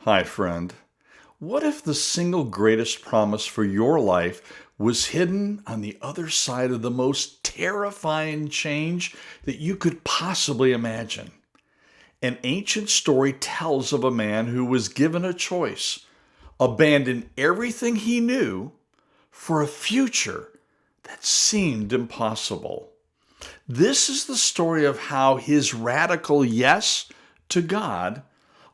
Hi, friend. What if the single greatest promise for your life was hidden on the other side of the most terrifying change that you could possibly imagine? An ancient story tells of a man who was given a choice: abandon everything he knew for a future that seemed impossible. This is the story of how his radical yes to God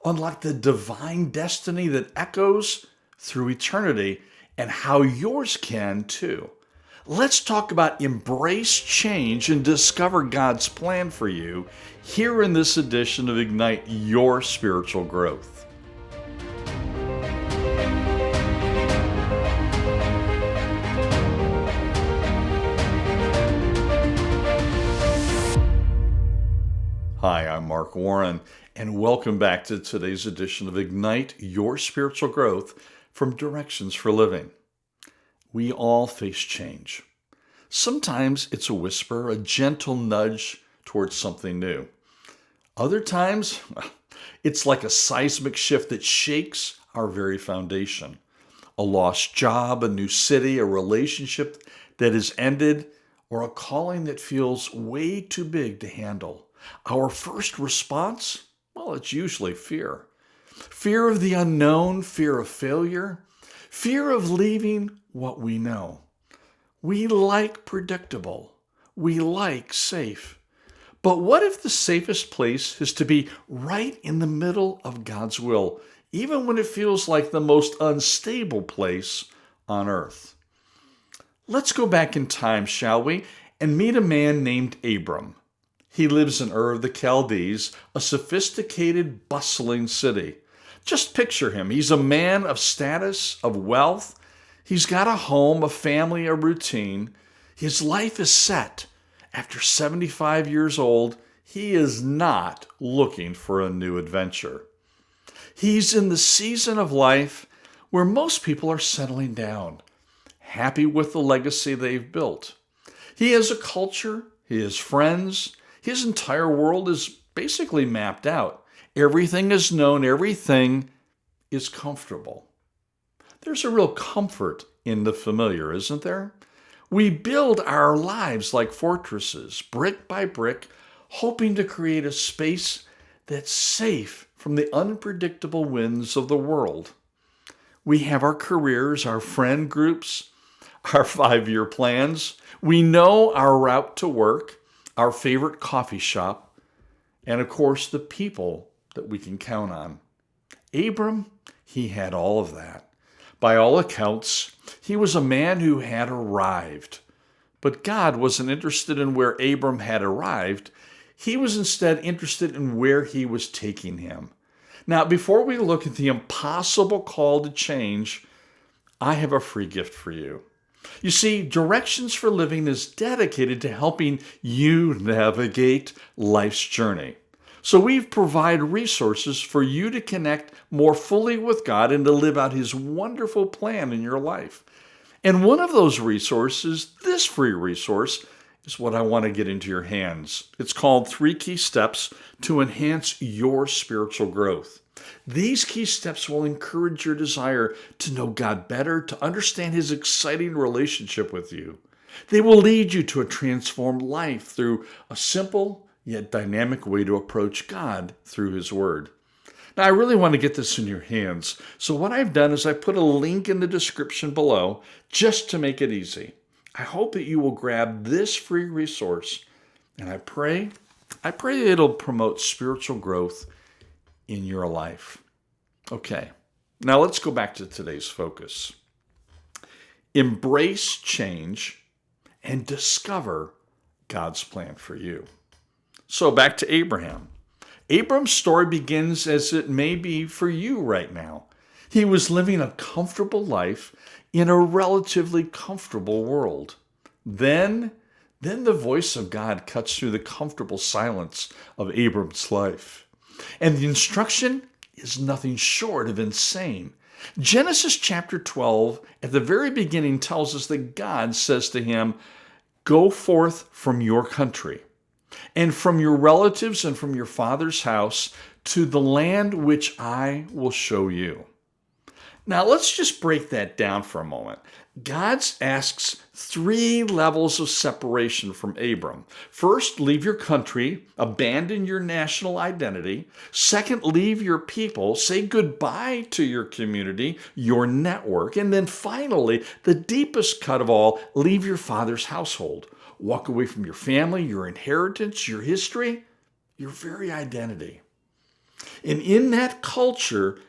unlocked the divine destiny that echoes through eternity, and how yours can too. Let's talk about embrace change and discover God's plan for you here in this edition of Ignite Your Spiritual Growth. Hi, I'm Mark Warren, and welcome back to today's edition of Ignite Your Spiritual Growth from Directions for Living. We all face change. Sometimes it's a whisper, a gentle nudge towards something new. Other times, it's like a seismic shift that shakes our very foundation. A lost job, a new city, a relationship that has ended, or a calling that feels way too big to handle. Our first response? Well, it's usually fear. Fear of the unknown, fear of failure, fear of leaving what we know. We like predictable. We like safe. But what if the safest place is to be right in the middle of God's will, even when it feels like the most unstable place on earth? Let's go back in time, shall we, and meet a man named Abram. He lives in Ur of the Chaldees, a sophisticated, bustling city. Just picture him. He's a man of status, of wealth. He's got a home, a family, a routine. His life is set. After 75 years old, he is not looking for a new adventure. He's in the season of life where most people are settling down, happy with the legacy they've built. He has a culture, he has friends. His entire world is basically mapped out. Everything is known, everything is comfortable. There's a real comfort in the familiar, isn't there? We build our lives like fortresses, brick by brick, hoping to create a space that's safe from the unpredictable winds of the world. We have our careers, our friend groups, our 5-year plans. We know our route to work, our favorite coffee shop, and of course the people that we can count on. Abram, he had all of that. By all accounts, he was a man who had arrived. But God wasn't interested in where Abram had arrived. He was instead interested in where he was taking him. Now, before we look at the impossible call to change, I have a free gift for you. You see, Directions for Living is dedicated to helping you navigate life's journey. So we provide resources for you to connect more fully with God and to live out His wonderful plan in your life. And one of those resources, this free resource, is what I want to get into your hands. It's called 3 Key Steps to Enhance Your Spiritual Growth. These key steps will encourage your desire to know God better, to understand His exciting relationship with you. They will lead you to a transformed life through a simple yet dynamic way to approach God through His Word. Now, I really want to get this in your hands, so what I've done is I put a link in the description below just to make it easy. I hope that you will grab this free resource, and I pray it'll promote spiritual growth in your life. Okay, now let's go back to today's focus. Embrace change and discover God's plan for you. So back to Abraham. Abram's story begins as it may be for you right now. He was living a comfortable life in a relatively comfortable world. Then the voice of God cuts through the comfortable silence of Abram's life. And the instruction is nothing short of insane. Genesis chapter 12 at the very beginning tells us that God says to him, "Go forth from your country and from your relatives and from your father's house to the land which I will show you. Now, let's just break that down for a moment. God asks 3 levels of separation from Abram. First, leave your country, abandon your national identity. Second, leave your people, say goodbye to your community, your network. And then finally, the deepest cut of all, leave your father's household. Walk away from your family, your inheritance, your history, your very identity. And in that culture,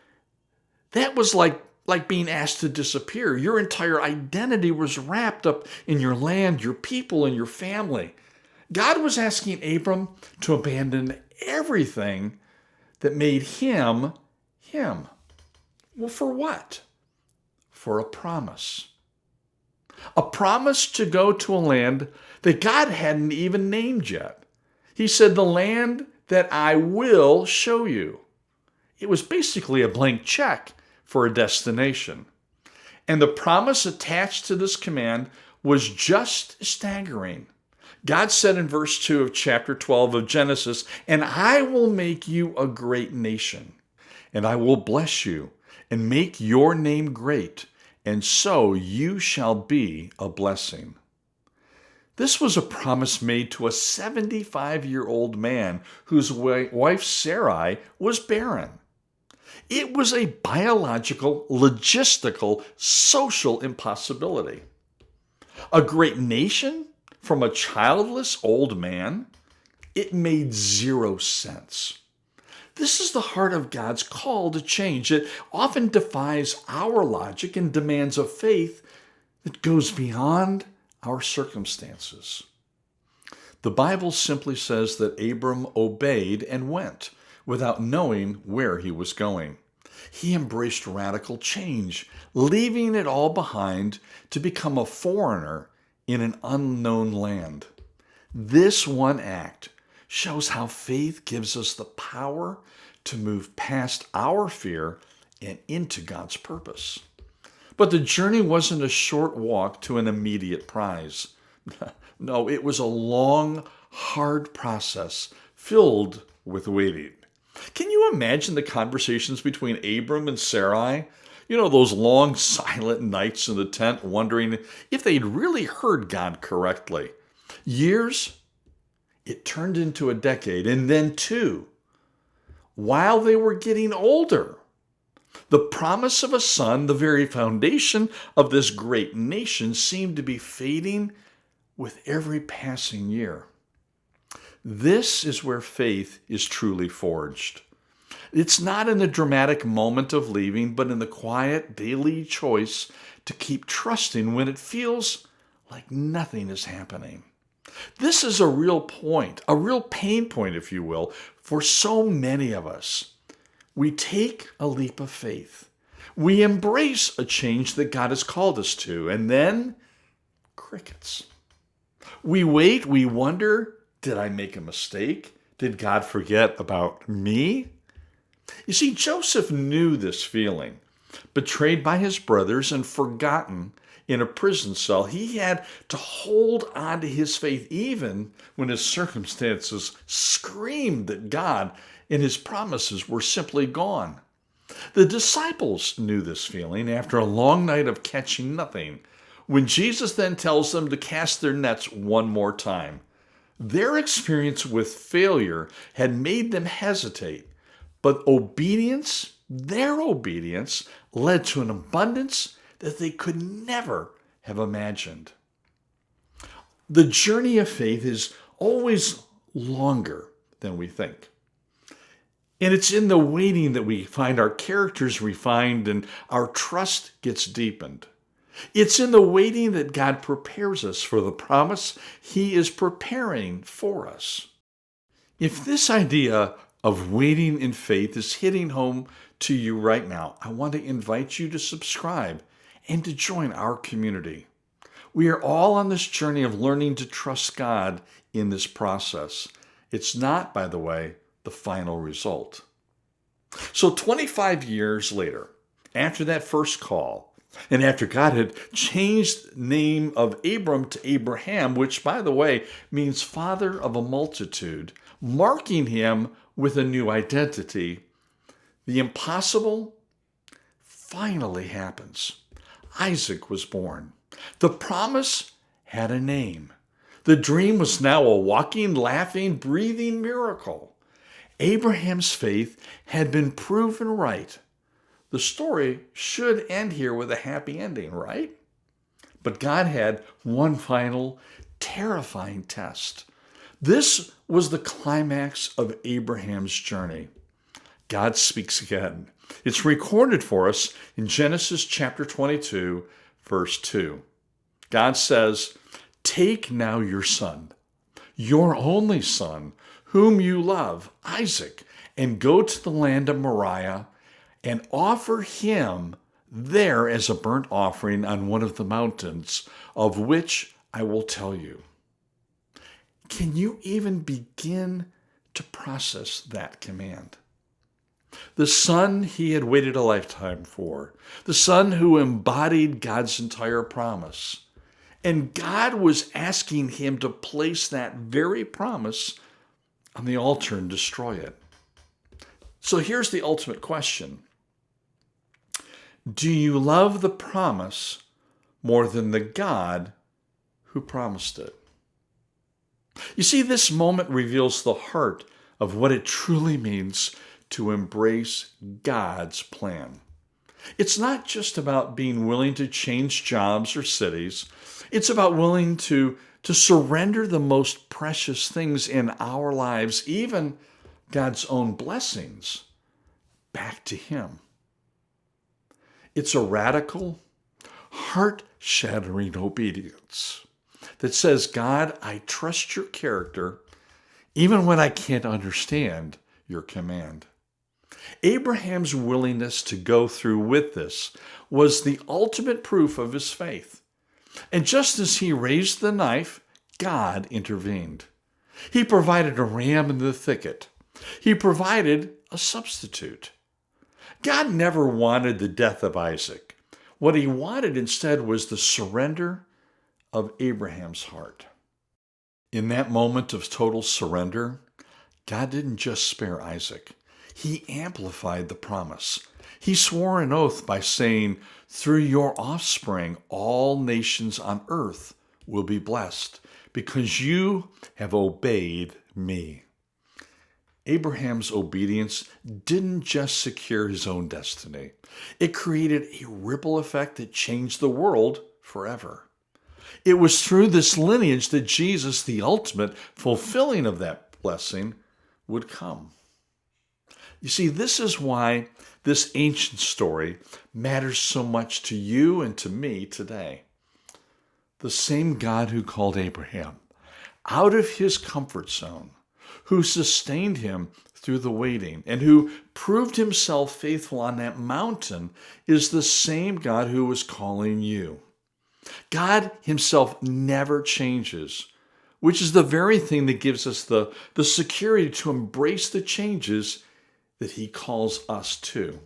that was like being asked to disappear. Your entire identity was wrapped up in your land, your people, and your family. God was asking Abram to abandon everything that made him him. Well, for what? For a promise. A promise to go to a land that God hadn't even named yet. He said, the land that I will show you. It was basically a blank check for a destination. And the promise attached to this command was just staggering. God said in verse 2 of chapter 12 of Genesis, and I will make you a great nation, and I will bless you and make your name great, and so you shall be a blessing. This was a promise made to a 75-year-old man whose wife Sarai was barren. It was a biological, logistical, social impossibility. A great nation from a childless old man? It made 0 sense. This is the heart of God's call to change. It often defies our logic and demands a faith that goes beyond our circumstances. The Bible simply says that Abram obeyed and went without knowing where he was going. He embraced radical change, leaving it all behind to become a foreigner in an unknown land. This one act shows how faith gives us the power to move past our fear and into God's purpose. But the journey wasn't a short walk to an immediate prize. No, it was a long, hard process filled with waiting. Can you imagine the conversations between Abram and Sarai? You know, those long, silent nights in the tent, wondering if they'd really heard God correctly. Years, it turned into a decade, and then 2. While they were getting older, the promise of a son, the very foundation of this great nation, seemed to be fading with every passing year. This is where faith is truly forged. It's not in the dramatic moment of leaving, but in the quiet daily choice to keep trusting when it feels like nothing is happening. This is a real point, a real pain point, if you will, for so many of us. We take a leap of faith. We embrace a change that God has called us to, and then crickets. We wait, we wonder, did I make a mistake? Did God forget about me? You see, Joseph knew this feeling. Betrayed by his brothers and forgotten in a prison cell, he had to hold on to his faith even when his circumstances screamed that God and his promises were simply gone. The disciples knew this feeling after a long night of catching nothing, when Jesus then tells them to cast their nets one more time. Their experience with failure had made them hesitate, but their obedience, led to an abundance that they could never have imagined. The journey of faith is always longer than we think. And it's in the waiting that we find our characters refined and our trust gets deepened. It's in the waiting that God prepares us for the promise He is preparing for us. If this idea of waiting in faith is hitting home to you right now, I want to invite you to subscribe and to join our community. We are all on this journey of learning to trust God in this process. It's not, by the way, the final result. So 25 years later, after that first call, And after God had changed the name of Abram to Abraham, which, by the way, means father of a multitude, marking him with a new identity, the impossible finally happens. Isaac was born. The promise had a name. The dream was now a walking, laughing, breathing miracle. Abraham's faith had been proven right. The story should end here with a happy ending, right? But God had one final, terrifying test. This was the climax of Abraham's journey. God speaks again. It's recorded for us in Genesis chapter 22, verse 2. God says, "Take now your son, your only son, whom you love, Isaac, and go to the land of Moriah and offer him there as a burnt offering on one of the mountains, of which I will tell you." Can you even begin to process that command? The son he had waited a lifetime for, the son who embodied God's entire promise. And God was asking him to place that very promise on the altar and destroy it. So here's the ultimate question. Do you love the promise more than the God who promised it? You see, this moment reveals the heart of what it truly means to embrace God's plan. It's not just about being willing to change jobs or cities. It's about willing to surrender the most precious things in our lives, even God's own blessings, back to Him. It's a radical, heart-shattering obedience that says, "God, I trust your character even when I can't understand your command." Abraham's willingness to go through with this was the ultimate proof of his faith. And just as he raised the knife, God intervened. He provided a ram in the thicket. He provided a substitute. God never wanted the death of Isaac. What he wanted instead was the surrender of Abraham's heart. In that moment of total surrender, God didn't just spare Isaac. He amplified the promise. He swore an oath by saying, "Through your offspring, all nations on earth will be blessed, because you have obeyed me." Abraham's obedience didn't just secure his own destiny. It created a ripple effect that changed the world forever. It was through this lineage that Jesus, the ultimate fulfilling of that blessing, would come. You see, this is why this ancient story matters so much to you and to me today. The same God who called Abraham out of his comfort zone, who sustained him through the waiting, and who proved himself faithful on that mountain, is the same God who was calling you. God himself never changes, which is the very thing that gives us the security to embrace the changes that he calls us to.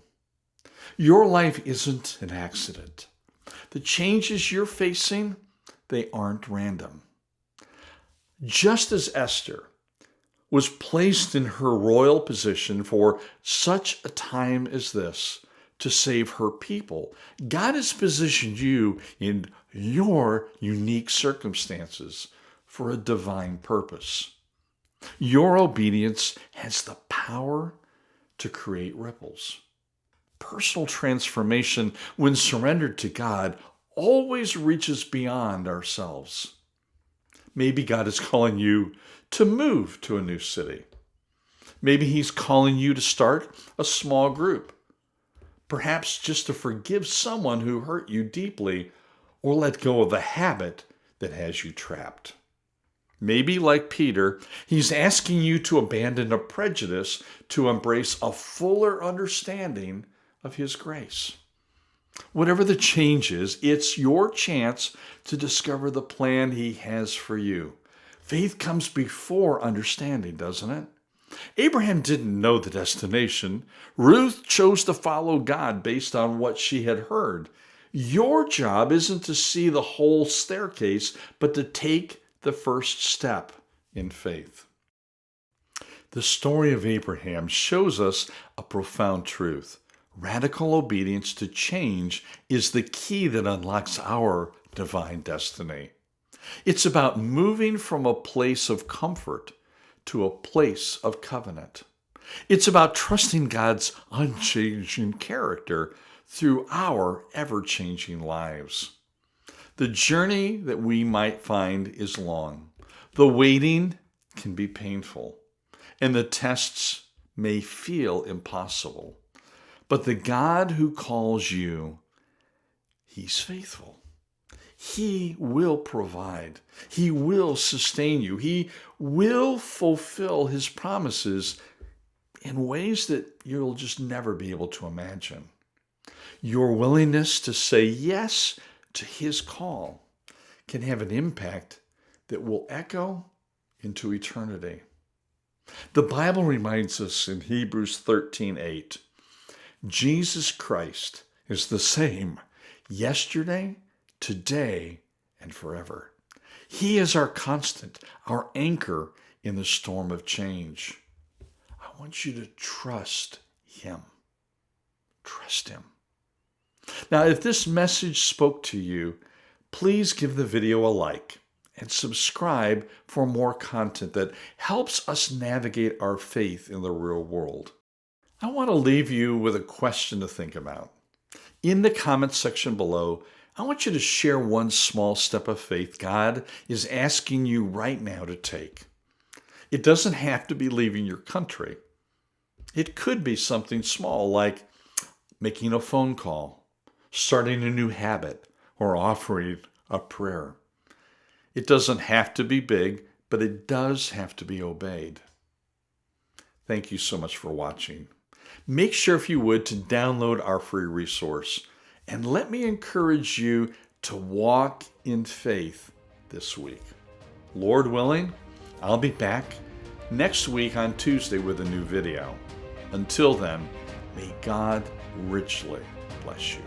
Your life isn't an accident. The changes you're facing, they aren't random. Just as Esther was placed in her royal position for such a time as this to save her people, God has positioned you in your unique circumstances for a divine purpose. Your obedience has the power to create ripples. Personal transformation, when surrendered to God, always reaches beyond ourselves. Maybe God is calling you to move to a new city. Maybe He's calling you to start a small group. Perhaps just to forgive someone who hurt you deeply or let go of a habit that has you trapped. Maybe, like Peter, He's asking you to abandon a prejudice to embrace a fuller understanding of His grace. Whatever the change is, it's your chance to discover the plan He has for you. Faith comes before understanding, doesn't it? Abraham didn't know the destination. Ruth chose to follow God based on what she had heard. Your job isn't to see the whole staircase, but to take the first step in faith. The story of Abraham shows us a profound truth. Radical obedience to change is the key that unlocks our divine destiny. It's about moving from a place of comfort to a place of covenant. It's about trusting God's unchanging character through our ever-changing lives. The journey that we might find is long. The waiting can be painful, and the tests may feel impossible. But the God who calls you, He's faithful. He will provide. He will sustain you. He will fulfill His promises in ways that you'll just never be able to imagine. Your willingness to say yes to His call can have an impact that will echo into eternity. The Bible reminds us in Hebrews 13:8, Jesus Christ is the same yesterday, today, and forever. He is our constant, our anchor in the storm of change. I want you to trust Him. Trust Him. Now, if this message spoke to you, please give the video a like and subscribe for more content that helps us navigate our faith in the real world. I want to leave you with a question to think about. In the comments section below, I want you to share one small step of faith God is asking you right now to take. It doesn't have to be leaving your country. It could be something small like making a phone call, starting a new habit, or offering a prayer. It doesn't have to be big, but it does have to be obeyed. Thank you so much for watching. Make sure, if you would, to download our free resource. And let me encourage you to walk in faith this week. Lord willing, I'll be back next week on Tuesday with a new video. Until then, may God richly bless you.